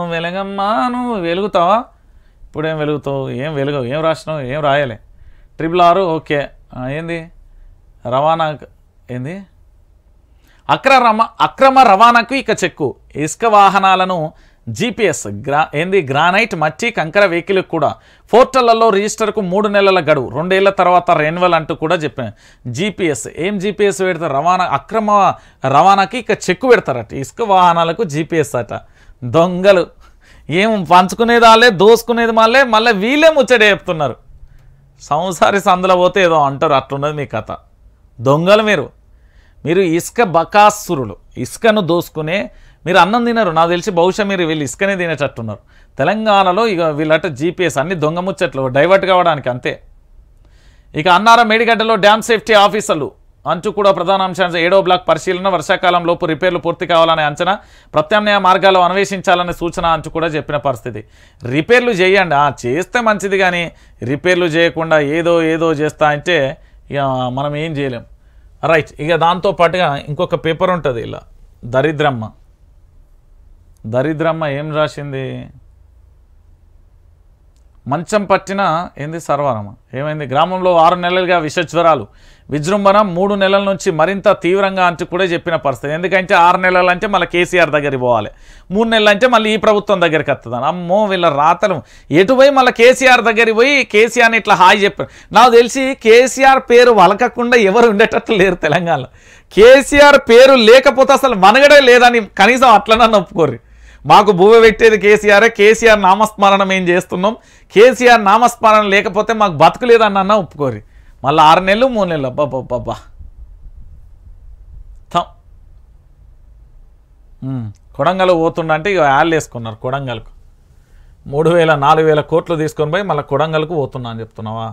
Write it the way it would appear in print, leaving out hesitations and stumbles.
వెలగమ్మా నువ్వు వెలుగుతావా? ఇప్పుడేం వెలుగుతావు? ఏం వెలుగవు? ఏం రాసినావు? ఏం రాయలే. 666 ఓకే. ఏంది రవాణా? ఏంది అక్రమ రవాణాకు ఇక చెక్కు. ఇసుక వాహనాలను జీపీఎస్ గ్రానైట్ మట్టి కంకర వెహికల్ కూడా పోర్టళ్లలో రిజిస్టర్కు 3 నెలల గడువు, 2 ఏళ్ల తర్వాత రెన్యువల్ అంటూ కూడా చెప్పాను. జీపీఎస్ ఏం జీపీఎస్ పెడతారు? అక్రమ రవాణాకి ఇక చెక్కు పెడతారట. ఇసుక వాహనాలకు జీపీఎస్ అట. దొంగలు ఏం పంచుకునేది వాళ్ళే, దోసుకునేది మళ్ళీ వీళ్ళే ముచ్చట చెప్తున్నారు. సంసారి సందులో పోతే ఏదో అంటారు, అట్లున్నది మీ కథ. దొంగలు మీరు ఇసుక బకాసురులు. ఇసుకను దోసుకునే మీరు అన్నం తినరు. నాకు తెలిసి బహుశా మీరు వీళ్ళు ఇసుకనే తినేటట్టున్నారు. తెలంగాణలో ఇక వీళ్ళట జీపీఎస్ అన్ని దొంగ ముచ్చట్లు డైవర్ట్ కావడానికి అంతే. ఇక అన్నారం మేడిగడ్డలో డ్యామ్ సేఫ్టీ ఆఫీసర్లు అంటూ కూడా ప్రధాన అంశాన్ని 7వ బ్లాక్ పరిశీలన, వర్షాకాలం లోపు రిపేర్లు పూర్తి కావాలనే అంచనా, ప్రత్యామ్నాయ మార్గాలు అన్వేషించాలనే సూచన అంటూ కూడా చెప్పిన పరిస్థితి. రిపేర్లు చేయండి, చేస్తే మంచిది, కానీ రిపేర్లు చేయకుండా ఏదో చేస్తా అంటే ఇక మనం ఏం చేయలేం. రైట్. ఇక దాంతో పాటుగా ఇంకొక పేపర్ ఉంటుంది ఇలా, దరిద్రమ్మ ఏం రాసింది? మంచం పట్టిన ఏంది సర్వారమ్మ ఏమైంది? గ్రామంలో 6 నెలలుగా విషజ్వరాలు విజృంభణ, 3 నెలల నుంచి మరింత తీవ్రంగా అంటూ కూడా చెప్పిన పరిస్థితి. ఎందుకంటే 6 నెలలు అంటే మళ్ళీ కేసీఆర్ దగ్గరికి పోవాలి, 3 నెలలు అంటే మళ్ళీ ఈ ప్రభుత్వం దగ్గరికి వస్తుందని. అమ్మో వీళ్ళ రాతలు ఎటు పోయి మళ్ళీ కేసీఆర్ దగ్గరికి పోయి కేసీఆర్ని ఇట్లా హాయ్ చెప్పారు. నాకు తెలిసి కేసీఆర్ పేరు వలకకుండా ఎవరు ఉండేటట్లు లేరు తెలంగాణలో. కేసీఆర్ పేరు లేకపోతే అసలు మనగడే లేదని కనీసం అట్లనన్నా ఒప్పుకోరు. మాకు భూమి పెట్టేది కేసీఆర్, కేసీఆర్ నామస్మరణం ఏం చేస్తున్నాం, కేసీఆర్ నామస్మరణ లేకపోతే మాకు బతుకు లేదన్న ఒప్పుకోరు. మళ్ళీ 6 నెలలు 3 నెలలు అబ్బాబ్బా. కొడంగల్ పోతుండంటే ఇక యాళ్ళు వేసుకున్నారు. కొడంగల్కు 3,000 4,000 కోట్లు తీసుకొని పోయి మళ్ళీ కొడంగల్కు పోతున్నా అని చెప్తున్నావా?